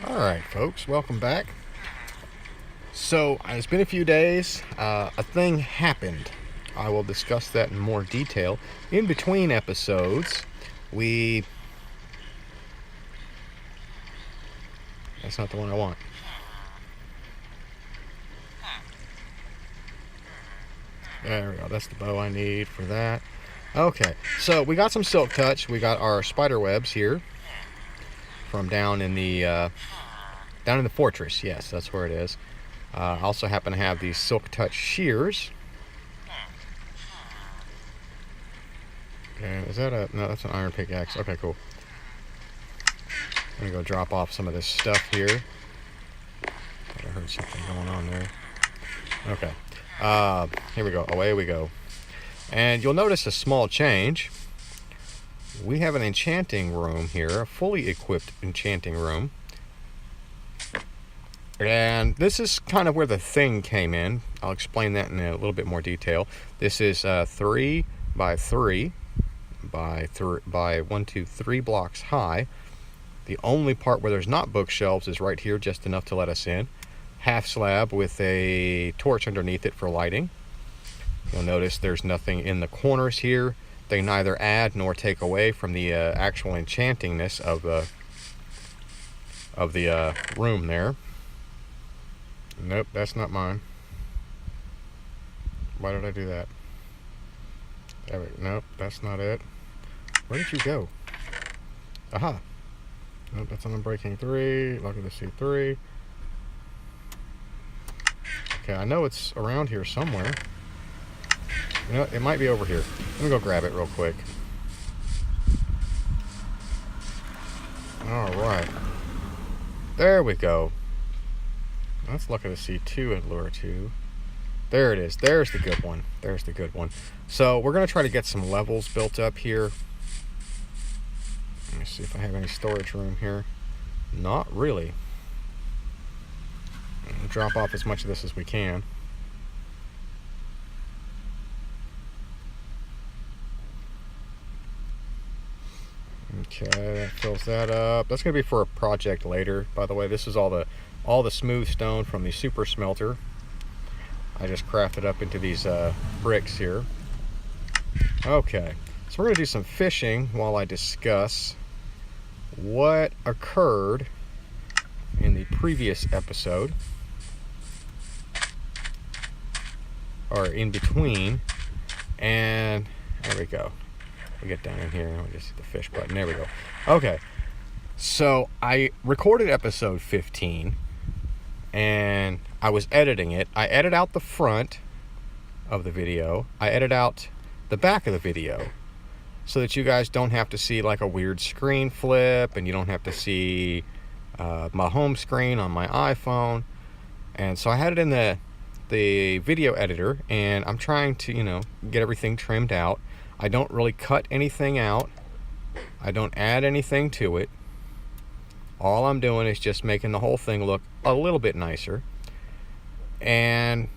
Alright folks, welcome back. So it's been a few days. A thing happened. I will discuss that in more detail. In between episodes, that's not the one I want. There we go, that's the bow I need for that. Okay, so we got some silk touch. We got our spider webs here from down in the fortress. Yes, that's where it is. I also happen to have these silk touch shears. And is that no, that's an iron pickaxe. Okay, cool. I'm gonna go drop off some of this stuff here. I heard something going on there. Okay. Here we go. Away we go. And you'll notice a small change. We have an enchanting room here, a fully equipped enchanting room. And this is kind of where the thing came in. I'll explain that in a little bit more detail. This is 3 by 3 by 1, 2, 3 blocks high. The only part where there's not bookshelves is right here, just enough to let us in. Half slab with a torch underneath it for lighting. You'll notice there's nothing in the corners here. They neither add nor take away from the actual enchantingness of the room there. Nope, that's not mine. Why did I do that? Nope, that's not it. Where did you go? Aha. Nope, that's on Unbreaking 3. Lucky to see 3. Okay, I know it's around here somewhere. You know what? It might be over here. Let me go grab it real quick. Alright. There we go. That's lucky to see 2 at lure 2. There it is. There's the good one. There's the good one. So we're going to try to get some levels built up here. Let me see if I have any storage room here. Not really. We'll drop off as much of this as we can. Okay, that fills that up. That's going to be for a project later. By the way, this is all the smooth stone from the super smelter. I just crafted up into these bricks here. Okay, so we're going to do some fishing while I discuss what occurred in the previous episode, or in between. And there we go. We get down in here and we just hit the fish button. There we go. Okay, so I recorded episode 15 and I was editing it. I edit out the front of the video. I edit out the back of the video so that you guys don't have to see like a weird screen flip, and you don't have to see my home screen on my iPhone. And so I had it in the video editor, and I'm trying to, get everything trimmed out. I don't really cut anything out. I don't add anything to it. All I'm doing is just making the whole thing look a little bit nicer. And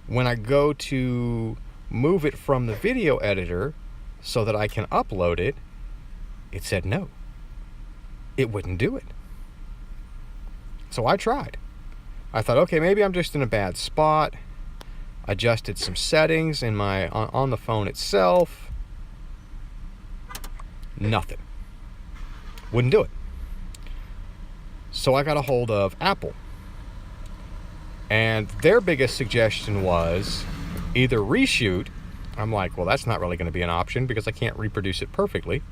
when I go to move it from the video editor so that I can upload it, it said no. It wouldn't do it. So I tried. I thought, okay, maybe I'm just in a bad spot. Adjusted some settings in on the phone itself. Nothing. Wouldn't do it. So I got a hold of Apple. And their biggest suggestion was either reshoot. I'm like, well, that's not really going to be an option because I can't reproduce it perfectly.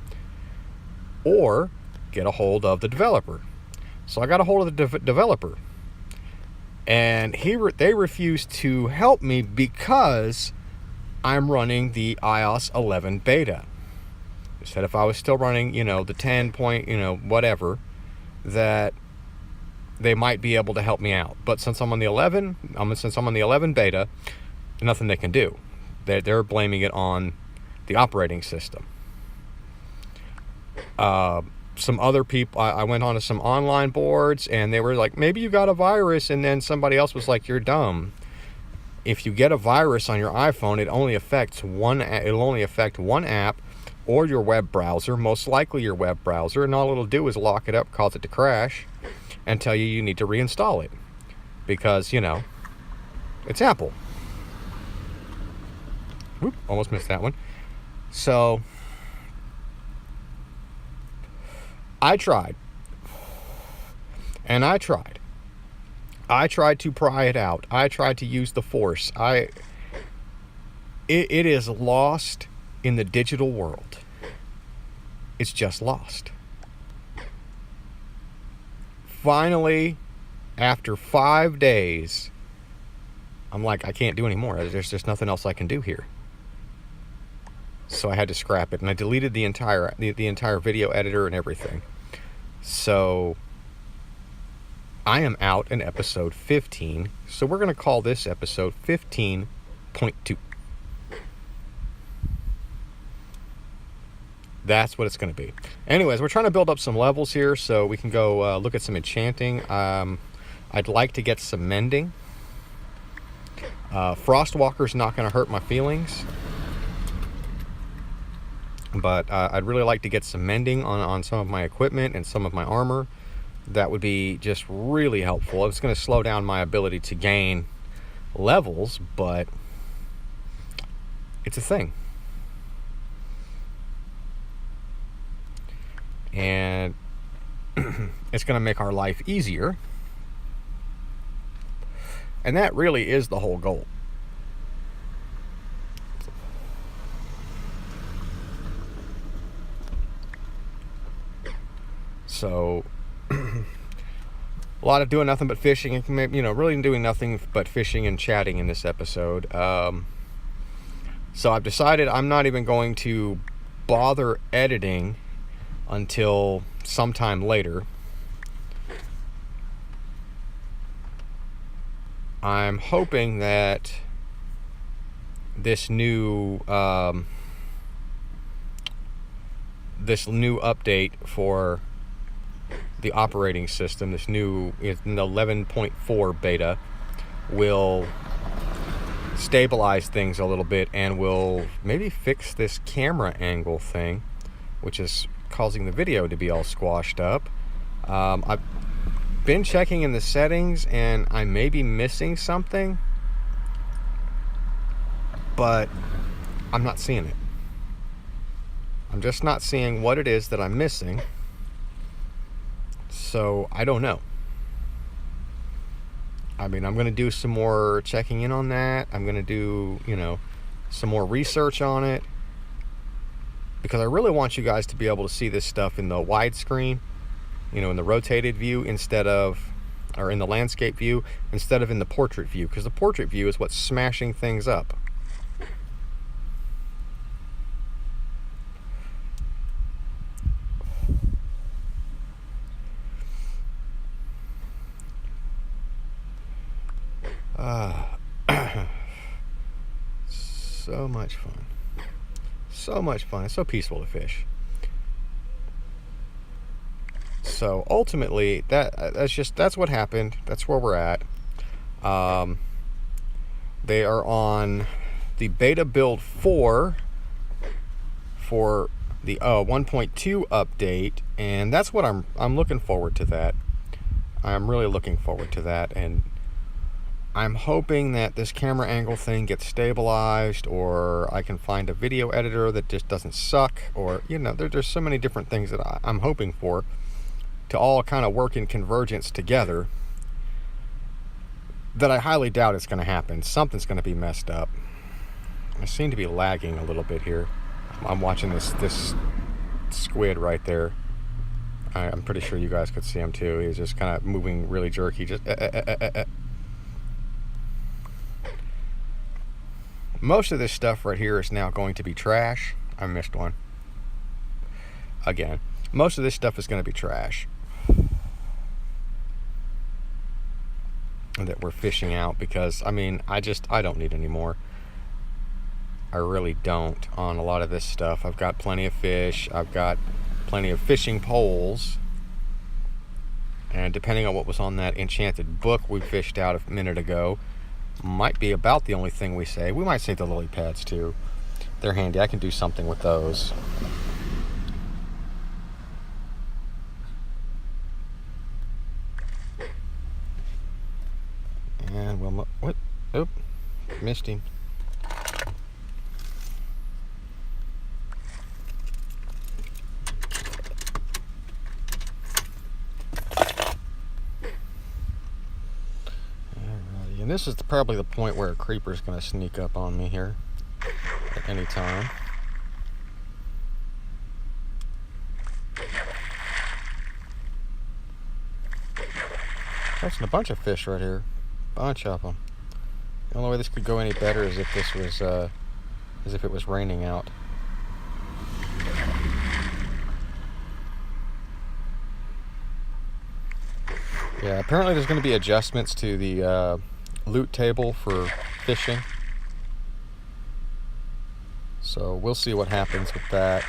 Or get a hold of the developer. So I got a hold of the developer. And they refused to help me because I'm running the iOS 11 beta. They said if I was still running, the 10 point, whatever, that they might be able to help me out. But since I'm on the 11 beta, nothing they can do. They're blaming it on the operating system. Some other people, I went on to some online boards, and they were like, maybe you got a virus, and then somebody else was like, you're dumb. If you get a virus on your iPhone, it'll only affect one app or your web browser, most likely your web browser, and all it'll do is lock it up, cause it to crash, and tell you need to reinstall it. Because, you know, it's Apple. Whoop, almost missed that one. So, I tried. And I tried. I tried to pry it out. I tried to use the force. It is lost in the digital world. It's just lost. Finally, after 5 days, I'm like, I can't do any more. There's just nothing else I can do here. So I had to scrap it, and I deleted the entire video editor and everything. So I am out in episode 15. So we're going to call this episode 15.2. That's what it's going to be. Anyways, we're trying to build up some levels here so we can go look at some enchanting. I'd like to get some mending. Frostwalker's not going to hurt my feelings. But I'd really like to get some mending on some of my equipment and some of my armor. That would be just really helpful. It's going to slow down my ability to gain levels, but it's a thing. And it's going to make our life easier. And that really is the whole goal. So, a lot of doing nothing but fishing, and really doing nothing but fishing and chatting in this episode. So I've decided I'm not even going to bother editing until sometime later. I'm hoping that this new update for the operating system, this new 11.4 beta, will stabilize things a little bit and will maybe fix this camera angle thing, which is causing the video to be all squashed up. I've been checking in the settings and I may be missing something, but I'm not seeing it. I'm just not seeing what it is that I'm missing. So I don't know. I mean, I'm going to do some more checking in on that. I'm going to do, some more research on it, because I really want you guys to be able to see this stuff in the widescreen, in the rotated view in the landscape view instead of in the portrait view, because the portrait view is what's smashing things up. So much fun. So much fun. It's so peaceful to fish. So ultimately, that's what happened. That's where we're at. They are on the beta build 4 for the 1.2 update, and that's what I'm looking forward to. That I'm really looking forward to that, and I'm hoping that this camera angle thing gets stabilized, or I can find a video editor that just doesn't suck, or there's so many different things that I'm hoping for to all kind of work in convergence together, that I highly doubt it's going to happen. Something's going to be messed up. I seem to be lagging a little bit here. I'm watching this squid right there. I'm pretty sure you guys could see him too. He's just kind of moving really jerky. Just Most of this stuff right here is now going to be trash. I missed one. Again, most of this stuff is going to be trash that we're fishing out, because I don't need any more. I really don't on a lot of this stuff. I've got plenty of fish. I've got plenty of fishing poles. And depending on what was on that enchanted book we fished out a minute ago, might be about the only thing we say. We might say the lily pads too. They're handy. I can do something with those. What? Oop. Missed him. Alrighty. And this is probably the point where a creeper is going to sneak up on me here at any time. Catching a bunch of fish right here. Bunch of them. The only way this could go any better is if this was, as if it was raining out. Yeah, apparently there's going to be adjustments to the loot table for fishing. So we'll see what happens with that.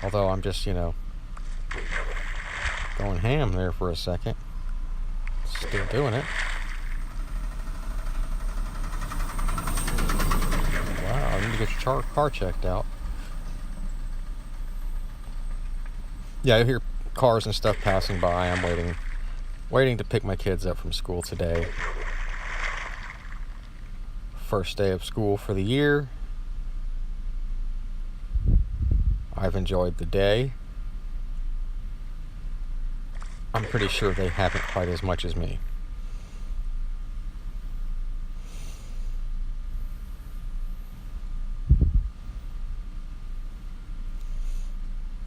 Although I'm just, you know, going ham there for a second. Still doing it. Wow, I need to get your car checked out. Yeah, I hear cars and stuff passing by. I'm waiting to pick my kids up from school today. First day of school for the year. I've enjoyed the day. I'm pretty sure they haven't quite as much as me.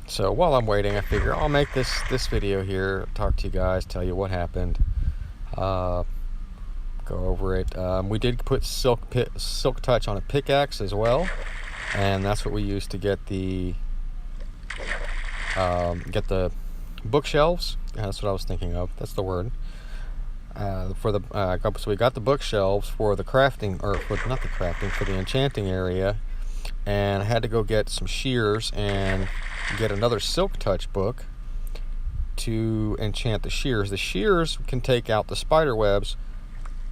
So while I'm waiting, I figure I'll make this video here, talk to you guys, tell you what happened, go over it. We did put silk touch on a pickaxe as well, and that's what we used to get the bookshelves. That's what I was thinking of. That's the word. So we got the bookshelves for the crafting, or not the crafting, for the enchanting area, and I had to go get some shears and get another silk touch book to enchant the shears. The shears can take out the spider webs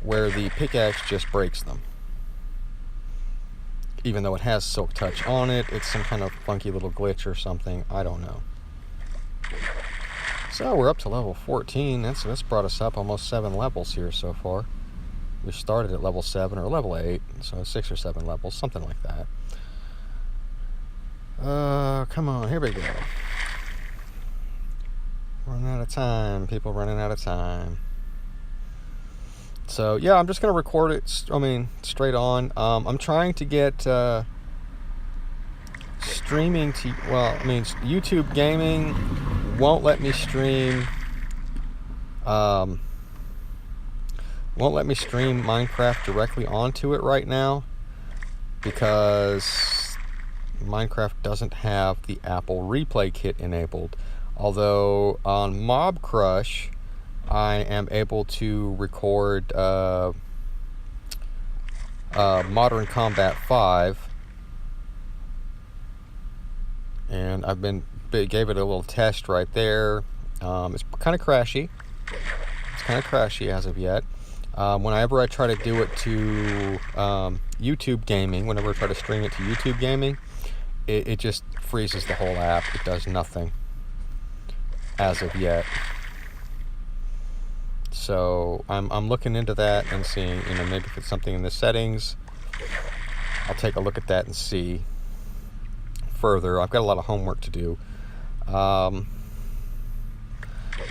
where the pickaxe just breaks them. Even though it has silk touch on it, it's some kind of funky little glitch or something. I don't know. So we're up to level 14. That's brought us up almost 7 levels here so far. We started at level 7 or level 8, so 6 or 7 levels, something like that. Come on, here we go. Running out of time, people running out of time. So yeah, I'm just gonna record it. Straight on. I'm trying to get streaming to. YouTube gaming won't let me stream. Won't let me stream Minecraft directly onto it right now because Minecraft doesn't have the Apple Replay Kit enabled. Although on Mob Crush, I am able to record Modern Combat 5, and gave it a little test right there. It's kind of crashy. It's kind of crashy as of yet. Whenever I try to do it to YouTube gaming, whenever I try to stream it to YouTube gaming, it just freezes the whole app. It does nothing as of yet. So I'm looking into that and seeing, maybe if it's something in the settings. I'll take a look at that and see further. I've got a lot of homework to do. And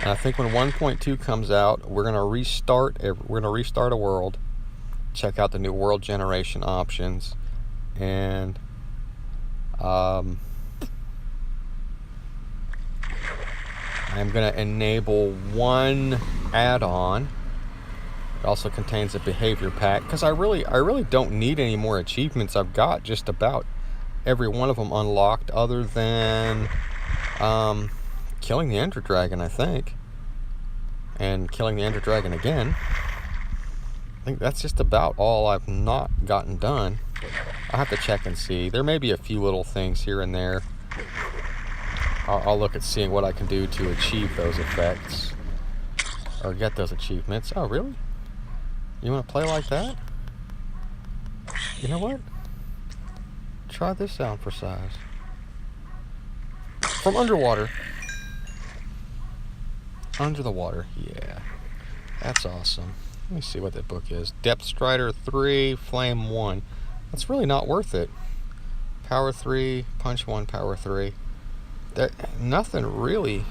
I think when 1.2 comes out, we're gonna restart a world, check out the new world generation options, and I'm going to enable one add-on. It also contains a behavior pack because I really don't need any more achievements. I've got just about every one of them unlocked, other than killing the Ender Dragon, I think, and killing the Ender Dragon again. I think that's just about all I've not gotten done. I'll have to check and see. There may be a few little things here and there. I'll look at seeing what I can do to achieve those effects or get those achievements. Oh, really? You want to play like that? You know what? Try this out for size. From underwater. Under the water, yeah. That's awesome. Let me see what that book is. Depth Strider 3, Flame 1. That's really not worth it. Power 3, Punch 1, Power 3. Nothing really.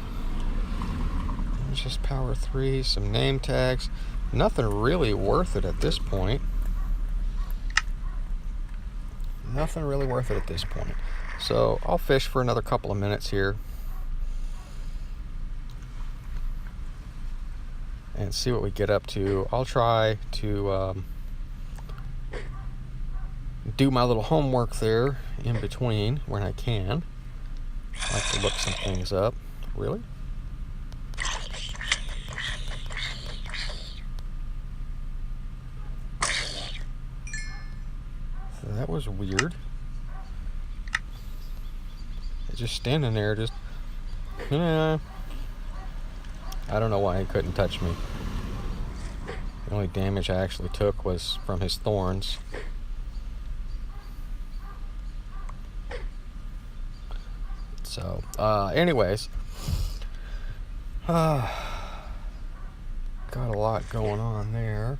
It's just Power 3, some name tags. Nothing really worth it at this point. Nothing really worth it at this point. So I'll fish for another couple of minutes here and see what we get up to. I'll try to do my little homework there in between when I can. I like to look some things up. Really? So that was weird. It's just standing there, just I don't know why he couldn't touch me. The only damage I actually took was from his thorns. So, anyways, got a lot going on there.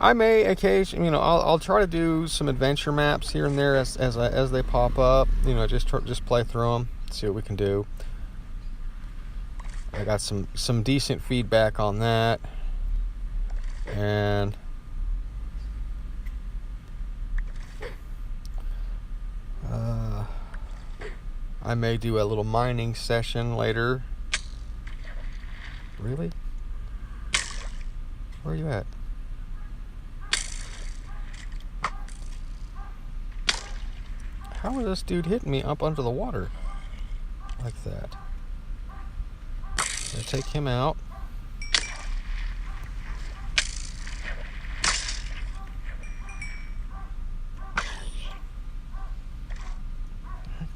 I may occasionally, I'll try to do some adventure maps here and there as they pop up. Just play through them, see what we can do. I got some decent feedback on that, and I may do a little mining session later. Really? Where are you at? How is this dude hitting me up under the water like that? Gonna take him out.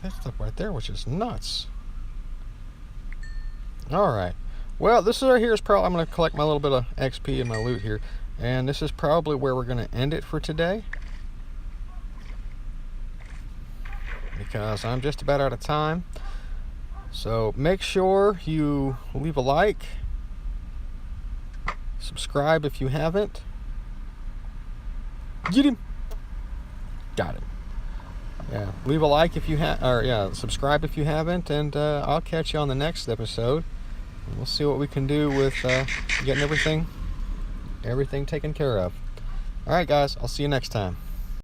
That stuff right there, which is nuts. Alright. Well, this is right here is probably, I'm going to collect my little bit of XP in my loot here. And this is probably where we're going to end it for today, because I'm just about out of time. So make sure you leave a like, subscribe if you haven't. Get him. Got it. Yeah, leave a like if you subscribe if you haven't, and I'll catch you on the next episode. We'll see what we can do with getting everything taken care of. All right, guys, I'll see you next time.